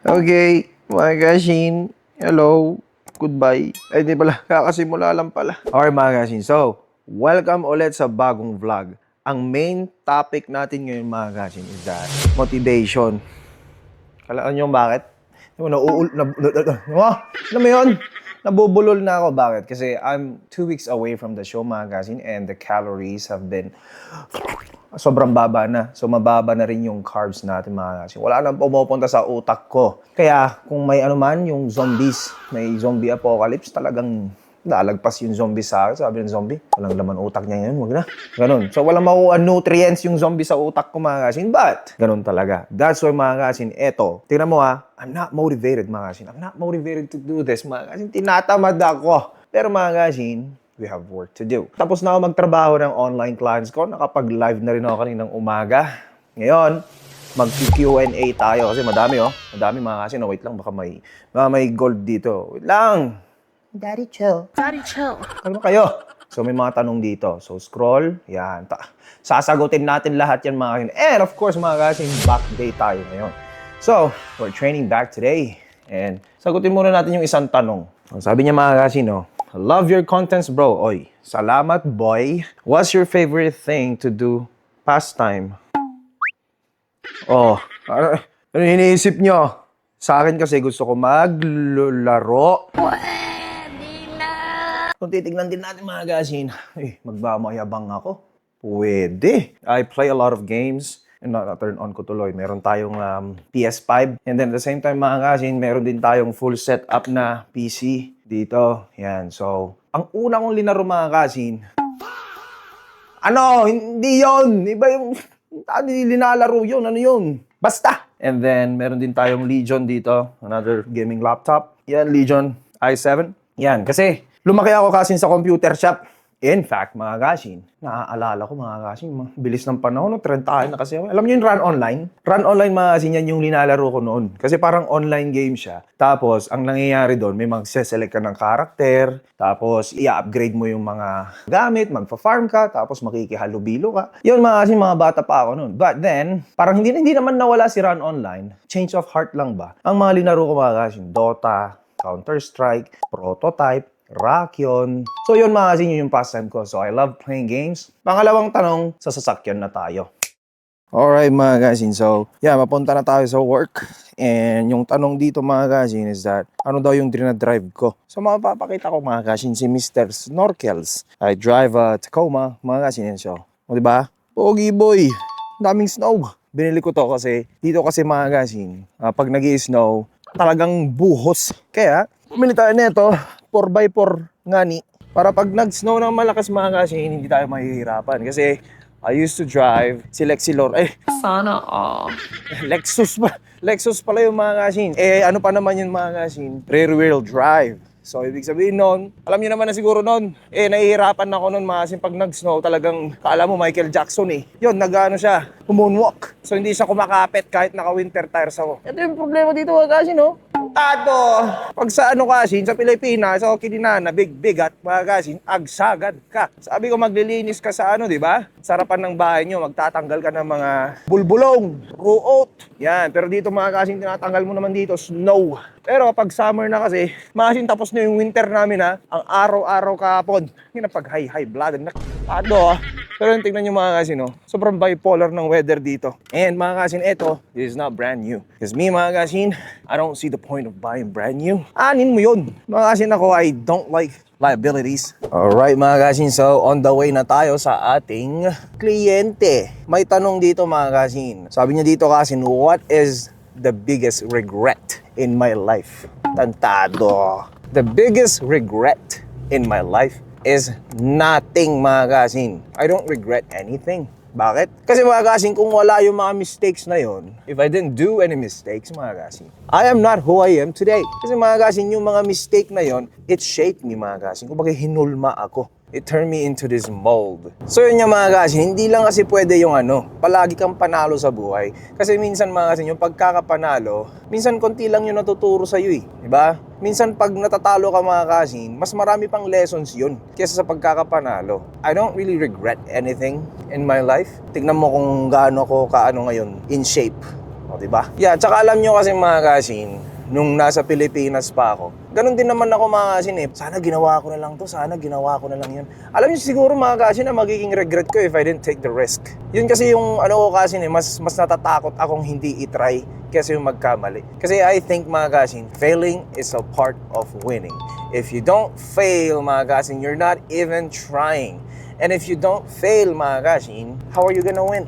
Okay, mga Gashin. Hello. Goodbye. Ay, di pala. Kakasimula lang pala. Okay, mga Gashin. So, welcome ulit sa bagong vlog. Ang main topic natin ngayon, mga Gashin, is that motivation. Kalaan nyo bakit? Alam mo yun? Nabubulol na ako. Bakit? Kasi I'm 2 weeks away from the show, mga Gashin, and the calories have been sobrang baba na. So, mababa na rin yung carbs natin, mga Gashin. Wala nang pumupunta sa utak ko. Kaya, kung may ano man, yung zombies, may zombie apocalypse, talagang lalagpas yung zombie sa akin. Sabi ng zombie, walang laman utak niya ngayon, wag na. Ganun. So, walang makuha nutrients yung zombie sa utak ko, mga Gashin. But, ganun talaga. That's why, mga Gashin, eto, tingnan mo ha, I'm not motivated, mga Gashin. I'm not motivated to do this, mga Gashin. Tinatamad ako. Pero, mga Gashin, we have work to do. Tapos na ako magtrabaho ng online clients ko. Nakapag-live na rin ako kaninang umaga. Ngayon, mag-Q&A tayo kasi madami Madami, mga Gashin. No, wait lang, baka may gold dito. Wait lang. Daddy, chill. Daddy, chill. Ano kayo? So, may mga tanong dito. So, scroll. Yan. Sasagutin natin lahat yan, mga Gashin. And, of course, mga Gashin, back day tayo ngayon. So, we're training back today. And, sagutin muna natin yung isang tanong. Sabi niya, mga Gashin, love your contents, bro. Oy, salamat, boy. What's your favorite thing to do pastime? Ano iniisip nyo? Sa akin kasi gusto ko maglaro. Pwede na. Kung titignan din natin, mga Gashin, magmamayabang ako. Pwede. I play a lot of games. And na-turn on ko tuloy. Meron tayong PS5. And then at the same time, mga Gashin, meron din tayong full setup na PC dito. Yan. So, ang una kong linaro, mga Gashin, hindi yon. Iba yung, linalaro yun. Ano yun? Basta! And then, meron din tayong Legion dito. Another gaming laptop. Yan, Legion i7. Yan. Kasi, lumaki ako kasi sa computer shop. In fact, mga Gashin, naaalala ko, mga Gashin, bilis ng panahon, 30 na kasi ako. Alam niyo yung Run Online? Run Online, mga Gashin, yan yung linalaro ko noon. Kasi parang online game siya. Tapos, ang nangyayari doon, may magse-select ka ng karakter, tapos i-upgrade mo yung mga gamit, magpa-farm ka, tapos makikihalubilo ka. Yun, mga Gashin, mga bata pa ako noon. But then, parang hindi naman nawala si Run Online. Change of heart lang ba? Ang mga linaro ko, mga Gashin, Dota, Counter-Strike, Prototype, Rakion. So yun, mga Gashin, yun yung pastime ko. So I love playing games. Pangalawang tanong, sa sasakyan na tayo. Alright, mga Gashin. So, mapunta na tayo sa work. And yung tanong dito, mga Gashin, is that ano daw yung dinadrive ko? So mapapakita ko, mga Gashin, si Mr. Snorkels. I drive a Tacoma, mga Gashin. So, diba? Pogi boy, daming snow. Binili ko to kasi, dito kasi, mga Gashin, pag nag-i-snow, talagang buhos. Kaya, pumili tayo nito, 4x4 ngani. Para pag nag-snow ng malakas, mga Gashin, hindi tayo mahihirapan. Kasi I used to drive si Lexilor. Sana all. Lexus pala yung, mga Gashin. Ano pa naman yun, mga Gashin? Rear-wheel drive. So, ibig sabihin nun, alam niyo naman na siguro nun, nahihirapan ako nun, mga Gashin, pag nag-snow, talagang, kala mo Michael Jackson Yun, nag-ano siya, moonwalk. So, hindi siya kumakapit kahit naka-winter tires ako. Ito yung problema dito, mga Gashin, Tado! Pag sa Gashin, sa Pilipinas, kininana, bigat, mga Gashin, agsagad ka. Sabi ko, maglilinis ka sa di ba? Sarapan ng bahay nyo, magtatanggal ka ng mga bulbulong, ruot. Yan, pero dito, mga Gashin, tinatanggal mo naman dito, snow. Pero pag summer na kasi, mga Gashin, tapos na yung winter namin ang araw-araw kahapon. Yun ang pag high blood. Tado Pero yung tignan nyo, mga Gashin, sobrang bipolar ng weather dito. And mga Gashin, this is not brand new. Because me, mga Gashin, I don't see the point of buying brand new. Anin mo yun. Mga Gashin, ako, I don't like liabilities. Alright, mga Gashin, so on the way na tayo sa ating kliyente. May tanong dito, mga Gashin. Sabi niya dito, Gashin, what is the biggest regret in my life? Tantado. The biggest regret in my life is nothing, mga Gashin. I don't regret anything. Bakit? Kasi, mga Gashin, kung wala yung mga mistakes na yon, if I didn't do any mistakes, mga Gashin, I am not who I am today. Kasi, mga Gashin, yung mga mistake na yon, it shaped me, mga Gashin. Kumbaga, hinulma ako. It turned me into this mold. So yun yung, mga Gashin, hindi lang kasi pwede yung palagi kang panalo sa buhay. Kasi minsan, mga Gashin, yung pagkakapanalo, minsan konti lang yung natuturo sa'yo diba? Minsan pag natatalo ka, mga Gashin, mas marami pang lessons yun kesa sa pagkakapanalo. I don't really regret anything in my life. Tignan mo kung gaano ko ngayon in shape. O, diba? Yeah, tsaka alam nyo kasi mga kasin, nung nasa Pilipinas pa ako, ganun din naman ako mga kasin eh. Sana ginawa ko na lang to, sana ginawa ko na lang yun. Alam nyo siguro mga kasin na magiging regret ko if I didn't take the risk. Yun kasi yung ano ko kasin eh, mas natatakot akong hindi itry kasi yung magkamali. Kasi I think mga kasin, failing is a part of winning. If you don't fail mga kasin, you're not even trying. And if you don't fail mga kasin, how are you gonna win?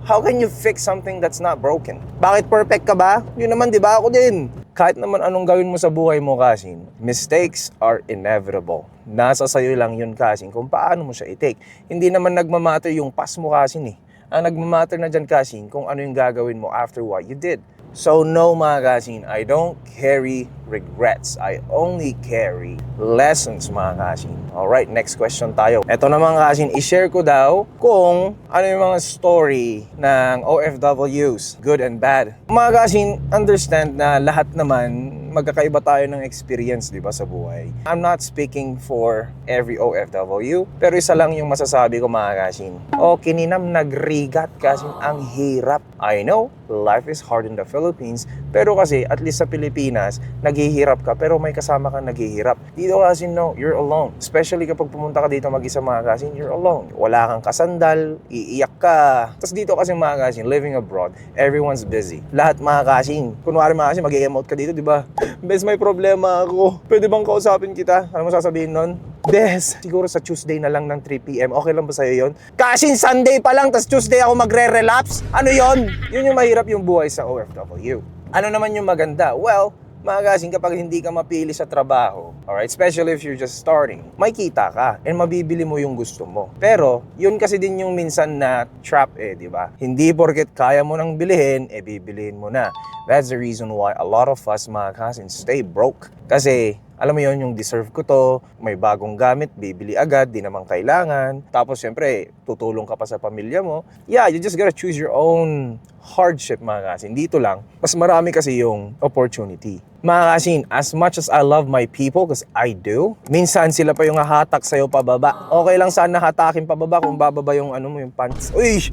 How can you fix something that's not broken? Bakit perfect ka ba? Yun naman, di ba? Ako din. Kahit naman anong gawin mo sa buhay mo, kasin, mistakes are inevitable. Nasa sayo lang yun, kasin, kung paano mo siya i-take. Hindi naman nagmamatter yung past mo, kasin eh. Ang nagmamatter na dyan, kasin, kung ano yung gagawin mo after what you did. So no mga kasin, I don't carry regrets. I only carry lessons mga kasin. Alright, next question tayo. Ito naman kasin, i-share ko daw kung ano yung mga story ng OFWs, good and bad. Mga kasin, understand na lahat naman magkakaiba tayo ng experience, di ba, sa buhay. I'm not speaking for every OFW, pero isa lang yung masasabi ko mga kasin. O kininam nagrigat kasin, ang hirap. I know, life is hard in the Philippines, pero kasi at least sa Pilipinas, naghihirap ka, pero may kasama kang naghihirap. Dito kasi no, you're alone. Especially kapag pumunta ka dito mag-isa mga kasin, you're alone. Wala kang kasandal, iiyak ka. Tapos dito kasi mga kasin, living abroad, everyone's busy. Lahat mga kasin, kunwari mga kasin, mag-emote ka dito, di ba? Bes, may problema ako. Pwede bang kausapin kita? Ano mo sasabihin nun? Bes, siguro sa Tuesday na lang ng 3 p.m. Okay lang ba sa'yo yun? Kasin Sunday pa lang, tas Tuesday ako magre-relapse? Ano yon? Yun yung mahirap yung buhay sa OFW. Ano naman yung maganda? Well, mga kasin, kapag hindi ka mapili sa trabaho, alright, especially if you're just starting, may kita ka and mabibili mo yung gusto mo. Pero, yun kasi din yung minsan na trap di ba? Hindi porket kaya mo nang bilihin, bibilihin mo na. That's the reason why a lot of us, mga kasin, stay broke. Kasi, alam mo yon, yung deserve ko to, may bagong gamit, bibili agad, di naman kailangan. Tapos, syempre, tutulong ka pa sa pamilya mo. Yeah, you just gotta choose your own hardship, mga kasin. Dito lang, mas marami kasi yung opportunity. Mga kasin, as much as I love my people, because I do, minsan sila pa yung hahatak sa'yo pababa. Okay lang sana hatakin pababa kung bababa yung ano mo, yung pants. Uy!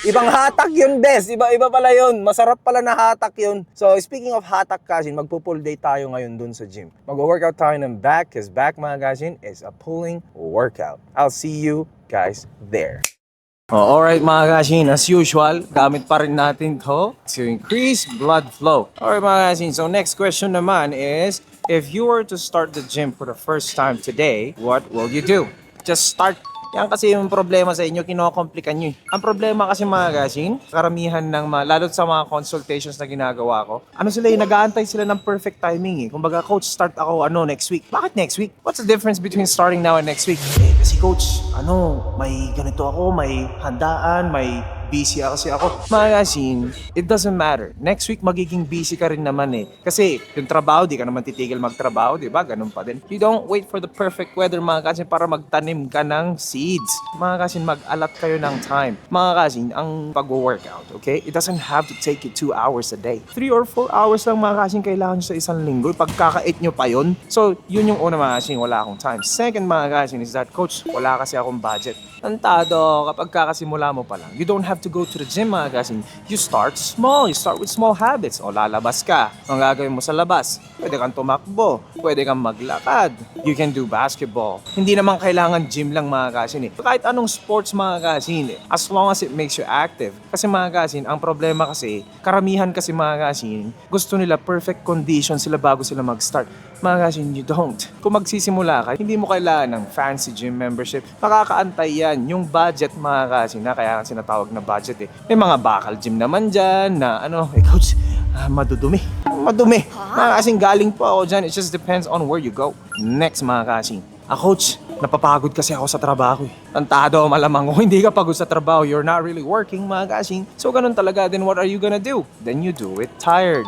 Ibang hatak yun, bes. Iba pala yun. Masarap pala na hatak yun. So, speaking of hatak, kasin, magpo-pull day tayo ngayon dun sa gym. Mag-workout tayo ng back, because back, mga kasin, is a pulling workout. I'll see you guys there. Alright mga kasin, as usual, gamit pa rin natin to increase blood flow. Alright mga kasin, so next question naman is, if you were to start the gym for the first time today, what will you do? Just start. Yan kasi yung problema sa inyo, kinokomplika nyo. Ang problema kasi mga kasin, karamihan ng lalo sa mga consultations na ginagawa ko, ano sila nag-aantay sila ng perfect timing Kumbaga, coach, start ako next week. Bakit next week? What's the difference between starting now and next week? Kasi coach, may ganito ako, may handaan, may busy kasi ako. Mga kasin, it doesn't matter. Next week, magiging busy ka rin naman Kasi yung trabaho, di ka naman titigil magtrabaho, di ba? Ganun pa din. You don't wait for the perfect weather, mga kasin, para magtanim ka ng seeds. Mga kasin, mag-alat kayo ng time. Mga kasin, ang pag-workout, okay? It doesn't have to take you 2 hours a day. 3 or 4 hours lang, mga kasin, kailangan nyo sa isang linggo. Pagkakait nyo pa yun. So, yun yung una, mga kasin, wala akong time. Second, mga kasin, is that, coach, wala kasi akong budget. Tantado, kapag kakasimula mo pa lang, you don't have to go to the gym, mga kasin. You start small. You start with small habits. O lalabas ka. Ang gagawin mo sa labas? Pwede kang tumakbo. Pwede kang maglakad. You can do basketball. Hindi naman kailangan gym lang, mga kasin Kahit anong sports, mga kasin as long as it makes you active. Kasi mga kasin, ang problema kasi, karamihan kasi mga kasin, gusto nila perfect condition sila bago sila mag-start. Mga kasin, you don't. Kung magsisimula ka, hindi mo kailangan ng fancy gym membership. Makakaantay yan. Yung budget, mga kasin, kaya sinatawag na budget May mga bakal gym naman dyan na coach, madudumi. Madumi. Mga kasin, galing po ako dyan. It just depends on where you go. Next, mga kasin. Coach, napapagod kasi ako sa trabaho Tantado, malamang kung hindi ka pagod sa trabaho, you're not really working, mga kasin. So, ganun talaga. Then what are you gonna do? Then you do it tired.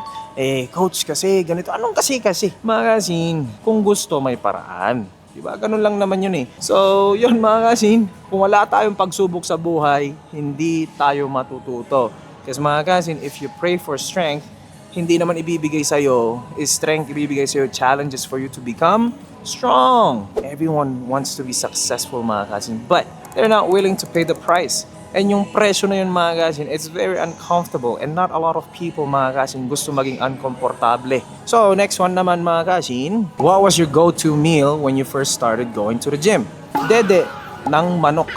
Coach, kasi ganito. Anong kasi? Mga kasin, kung gusto, may paraan. Diba? Ganun lang naman yun So, yun mga kasin, kung wala tayong pagsubok sa buhay, hindi tayo matututo. Kasi mga kasin, if you pray for strength, hindi naman ibibigay sa'yo is strength, ibibigay sa'yo challenges for you to become strong. Everyone wants to be successful, mga kasin, but they're not willing to pay the price. And yung presyo na yun mga kasin, it's very uncomfortable and not a lot of people mga kasin gusto maging uncomfortable. So next one naman mga kasin, what was your go-to meal when you first started going to the gym? Dede ng manok.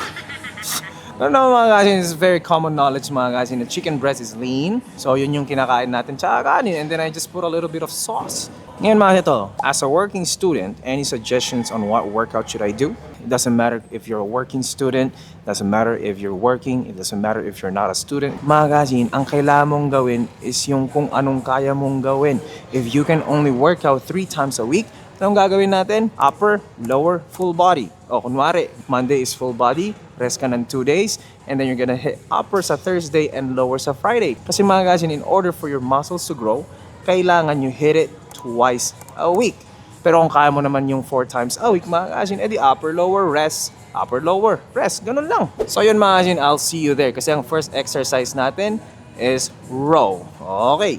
No, mga kasin, it's very common knowledge mga kasin. The chicken breast is lean. So yun yung kinakain natin tsaka kanin. And then I just put a little bit of sauce. Ngayon mga ito, as a working student, any suggestions on what workout should I do? It doesn't matter if you're a working student, doesn't matter if you're working, it doesn't matter if you're not a student. Mga kasin, ang kailangan mong gawin is yung kung anong kaya mong gawin. If you can only work out 3 times a week, anong gagawin natin? Upper, lower, full body. O kunwari, Monday is full body, rest ka ng 2 days, and then you're gonna hit upper sa Thursday and lower sa Friday. Kasi mga kasin, in order for your muscles to grow, kailangan you hit it twice a week. Pero kung kaya mo naman yung 4 times a week, mga kasin, edi upper, lower, rest, upper, lower, rest. Ganun lang. So yun mga kasin, I'll see you there. Kasi ang first exercise natin is row. Okay.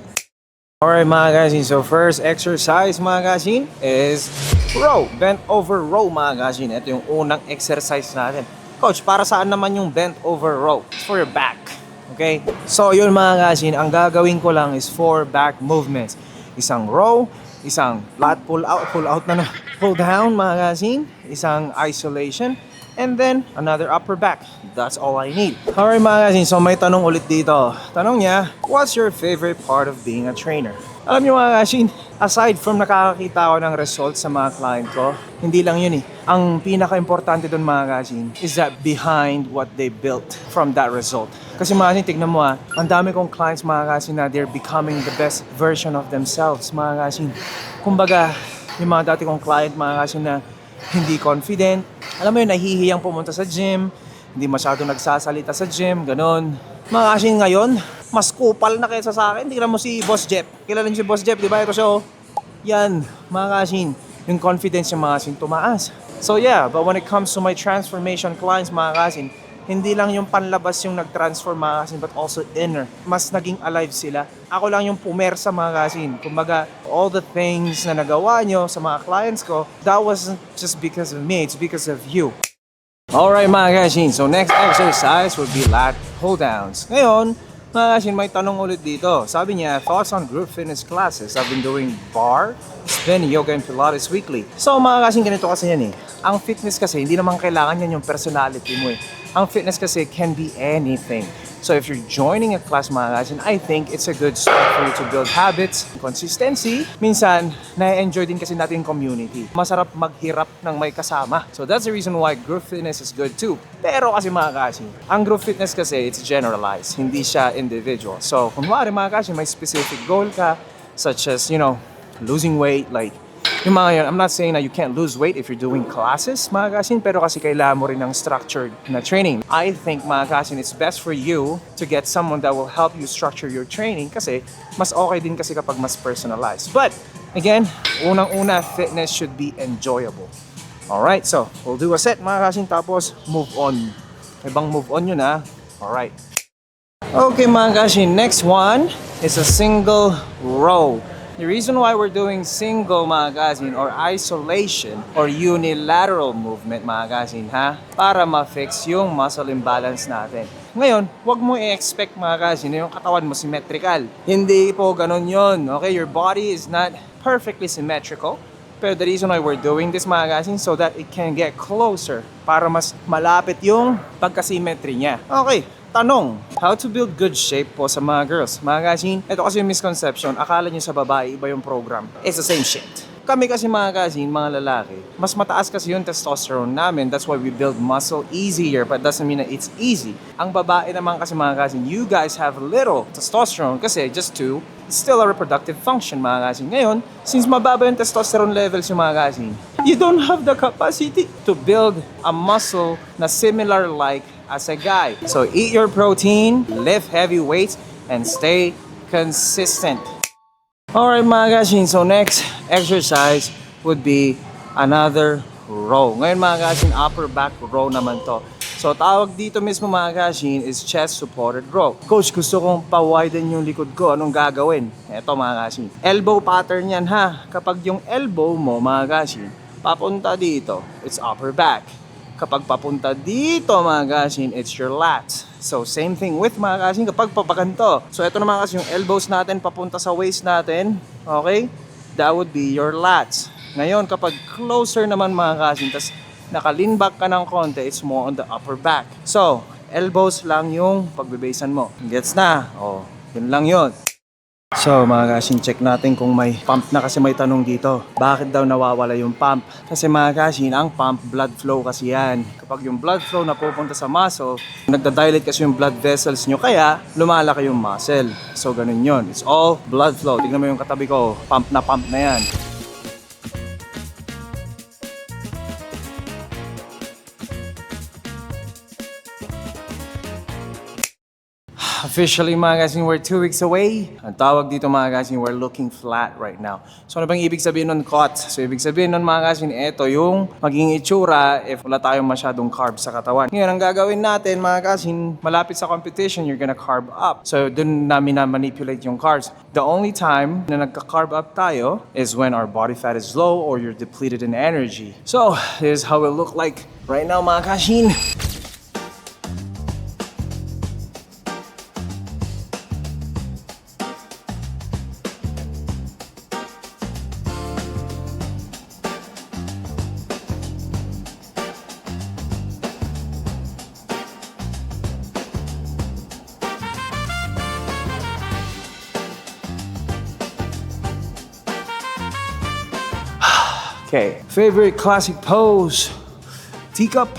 Alright mga kasin, so first exercise mga kasin is row. Bent over row mga kasin. Ito yung unang exercise natin. Coach, para saan naman yung bent over row? It's for your back. Okay? So yun mga kasin, ang gagawin ko lang is 4 back movements. Isang row, isang lat pull out na pull down mga kasin, isang isolation, and then another upper back. That's all I need. Alright mga kasin, so may tanong ulit dito. Tanong niya, what's your favorite part of being a trainer? Alam niyo mga kasin, aside from nakakakita ko ng results sa mga client ko, hindi lang yun eh. Ang pinaka-importante doon mga kasin is that behind what they built from that result. Kasi mga kasin, tignan mo ang dami kong clients mga kasin na they're becoming the best version of themselves mga kasin. Kumbaga, yung mga dati kong client mga kasin na hindi confident, alam mo yun, nahihiyang pumunta sa gym, hindi masyado nagsasalita sa gym, ganun. Mga kasin ngayon, mas kupal na kaysa sa akin. Tingnan mo si Boss Jeff. Kilala niyo si Boss Jeff, di ba? Ito siya, oh. Yan, mga kasin. Yung confidence yung mga kasin tumaas. So yeah, but when it comes to my transformation clients, mga kasin, hindi lang yung panlabas yung nag-transform mga kasin, but also inner. Mas naging alive sila. Ako lang yung pumersa mga kasin. Kumbaga, all the things na nagawa nyo sa mga clients ko, that wasn't just because of me, it's because of you. Alright mga kasin, so next exercise would be lat pull downs. Ngayon, mga kasin, may tanong ulit dito. Sabi niya, thoughts on group fitness classes. I've been doing bar, spin, yoga, and Pilates weekly. So mga kasin, ganito kasi yan eh. Ang fitness kasi, hindi naman kailangan yan yung personality mo eh. Ang fitness kasi can be anything. So if you're joining a class mga kasin, I think it's a good start for you to build habits, consistency. Minsan, na-enjoy din kasi natin yung community. Masarap maghirap ng may kasama. So that's the reason why group fitness is good too. Pero kasi mga kasin, ang group fitness kasi, it's generalized. Hindi siya individual. So kunwari mga kasin, may specific goal ka, such as, losing weight, like, yung mga yun, I'm not saying that you can't lose weight if you're doing classes, mga kasin, pero kasi kailangan mo rin ng structured na training. I think, mga kasin, it's best for you to get someone that will help you structure your training kasi mas okay din kasi kapag mas personalized. But, again, unang-una, fitness should be enjoyable. Alright, so, we'll do a set, mga kasin, tapos move on. Ibang move on yun, ha? Alright. Okay, mga kasin, next one is a single row. The reason why we're doing single mga kasin or isolation or unilateral movement mga kasin para ma-fix yung muscle imbalance natin. Ngayon, wag mo i-expect mga kasin na yung katawan mo symmetrical. Hindi po ganun yun. Okay, your body is not perfectly symmetrical. Pero the reason why we're doing this mga kasin so that it can get closer para mas malapit yung pagka-symmetry niya. Okay. Tanong, how to build good shape po sa mga girls? Mga kasin, ito kasi yung misconception, akala nyo sa babae, iba yung program. It's the same shit. Kami kasi mga kasin, mga lalaki, mas mataas kasi yung testosterone namin. That's why we build muscle easier, but doesn't mean that it's easy. Ang babae naman kasi mga kasin, you guys have little testosterone kasi just to, it's still a reproductive function mga kasin. Ngayon, since mababa yung testosterone levels yung mga kasin, you don't have the capacity to build a muscle na similar like as a guy. So eat your protein, lift heavy weights, and stay consistent. Alright mga kasin, so next exercise would be another row. Ngayon mga kasin, upper back row naman to. So tawag dito mismo mga kasin is chest supported row. Coach, gusto kong pa-widen yung likod ko. Anong gagawin? Eto mga kasin. Elbow pattern yan ha. Kapag yung elbow mo mga kasin, papunta dito, it's upper back. Kapag papunta dito mga kasin, it's your lats. So same thing with mga kasin kapag papaganto. So ito naman kasi yung elbows natin papunta sa waist natin. Okay? That would be your lats. Ngayon kapag closer naman mga kasin, tas naka-lean back ka ng konti, it's more on the upper back. So, elbows lang yung pagbebasean mo. Gets na? Oh, yun lang yun. So mga kasin, check natin kung may pump na kasi may tanong dito. Bakit daw nawawala yung pump? Kasi mga kasin, ang pump, blood flow kasi yan. Kapag yung blood flow na pupunta sa muscle, nagda-dilate kasi yung blood vessels nyo, kaya lumalaki yung muscle. So ganun yun. It's all blood flow. Tignan mo yung katabi ko, pump na yan. Officially mga kasin, we're 2 weeks away. Ang tawag dito mga kasin, we're looking flat right now. So ano bang ibig sabihin nun, COTS? So ibig sabihin nun mga kasin, ito yung magiging itsura if wala tayong masyadong carbs sa katawan. Ngayon, ang gagawin natin mga kasin, malapit sa competition, you're gonna carb up. So dun namin na manipulate yung carbs. The only time na nagka-carb up tayo is when our body fat is low or you're depleted in energy. So, this is how it look like right now mga kasin. Okay, favorite classic pose, teacup.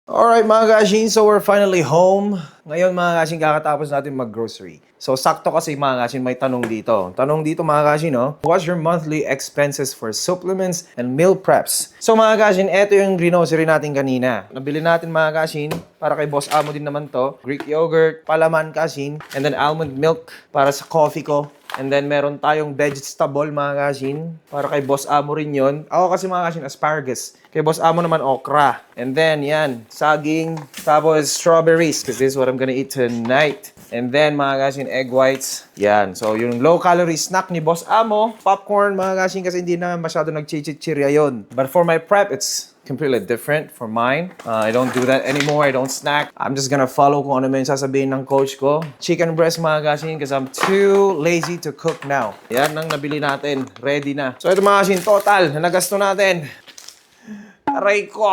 Alright mga kashin, so we're finally home. Ngayon mga kashin, kakatapos natin mag-grocery. So sakto kasi mga kashin, may tanong dito. Tanong dito mga kashin, no? What's your monthly expenses for supplements and meal preps? So mga kashin, eto yung grocery natin kanina. Nabili natin mga kashin, para kay Boss Amo din naman to. Greek yogurt, palaman kashin, and then almond milk para sa coffee ko. And then meron tayong vegetable mga kashin, para kay Boss Amo rin yun. Ako kasi mga kashin, asparagus. Kay Boss Amo naman okra. And then yan, saging, tapos strawberries, because this is what I'm gonna eat tonight. And then mga kashin, egg whites. Yan. So yung low-calorie snack ni Boss Amo, popcorn mga kashin, kasi hindi na masyado nagchichichirya yun. But for my prep, it's completely different for mine. I don't do that anymore. I don't snack. I'm just gonna follow kung ano may sasabihin ng coach ko. Chicken breast mga kashin, because I'm too lazy to cook now. Yan ang nabili natin. Ready na. So ito mga kashin, total na nagasto natin. Aray ko!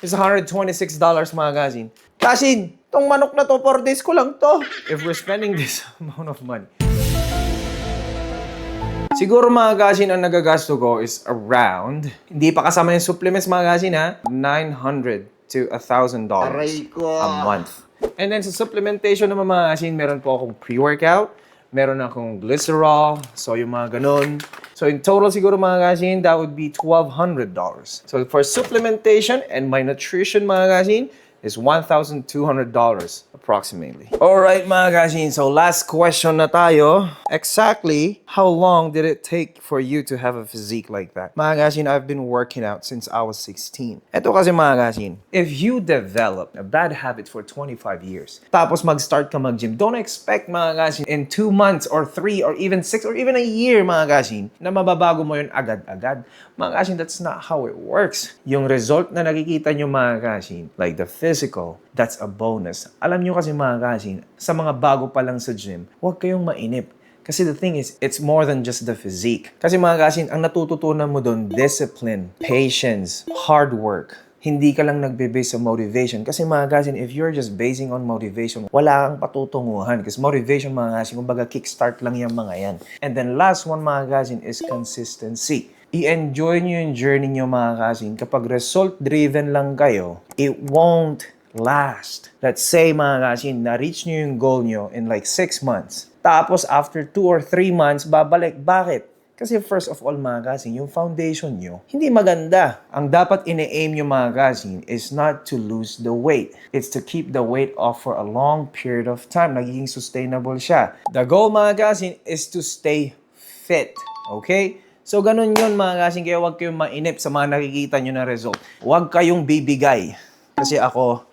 It's $126 mga kashin. Kashin, tong manok na to, 4 days ko lang to. If we're spending this amount of money. Siguro mga kashin, ang nagagasto ko is around, hindi pa kasama yung supplements mga kashin ha, $900 to $1,000 a month. And then sa supplementation naman mga kashin, meron po akong pre-workout, meron akong glycerol, so yung mga ganun. So in total siguro mga kashin, that would be $1,200. So for supplementation and my nutrition mga kashin, is $1,200 approximately. Alright mga kashin, so last question na tayo. Exactly how long did it take for you to have a physique like that? Mga kashin, I've been working out since I was 16. Ito kasi mga kashin, if you develop a bad habit for 25 years, tapos mag-start ka mag-gym, don't expect mga kashin in 2 months or 3 or even 6 or even a year mga kashin, na mababago mo yun agad-agad. Mga kashin, that's not how it works. Yung result na nakikita nyo mga kashin, like the physical, that's a bonus. Alam nyo kasi mga kashin, sa mga bago pa lang sa gym, huwag kayong mainip. Kasi the thing is, it's more than just the physique. Kasi mga kashin, ang natututunan mo doon, discipline, patience, hard work. Hindi ka lang nagbe-base sa motivation. Kasi mga kashin, if you're just basing on motivation, wala kang patutunguhan. Kasi motivation mga kashin, kumbaga kickstart lang yung mga yan. And then last one mga kashin is consistency. I-enjoy nyo yung journey nyo mga kashin. Kapag result-driven lang kayo, it won't last. Let's say mga kashin, na-reach nyo yung goal nyo in like 6 months. Tapos after 2 or 3 months, babalik. Bakit? Kasi first of all mga kashin, yung foundation nyo, hindi maganda. Ang dapat ine-aim nyo mga kashin is not to lose the weight. It's to keep the weight off for a long period of time. Nagiging sustainable siya. The goal mga kashin is to stay fit. Okay? So, ganun yun mga kasing. Kaya huwag kayong mainip sa mga nakikita nyo na result. Huwag kayong bibigay. Kasi ako,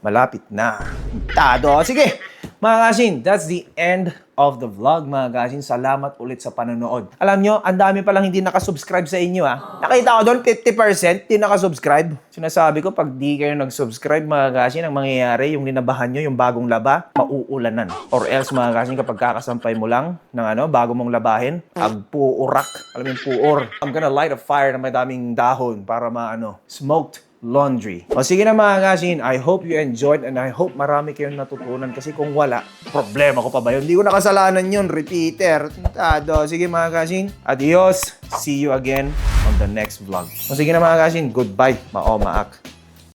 malapit na. Tado. Sige, mga kasing, that's the end of the vlog, mga kasing. Salamat ulit sa panonood. Alam nyo, ang dami palang hindi nakasubscribe sa inyo, ha. Nakita ko doon, 50% hindi nakasubscribe. Sinasabi ko, pag di kayo nag-subscribe, mga kasing, ang mangyayari, yung linabahan nyo, yung bagong laba, mauulanan. Or else, mga kasing, kapag kakasampay mo lang ng bago mong labahin, agpuurak. Alam mo yung puor. I'm gonna light a fire na may daming dahon para smoked laundry. O sige na mga kasin, I hope you enjoyed and I hope marami kayong natutunan kasi kung wala, problema ko pa ba yun? Hindi ko nakasalanan yun, repeater. Tado. Sige mga kasin, adios. See you again on the next vlog. O sige na mga kasin, goodbye. Mao maak.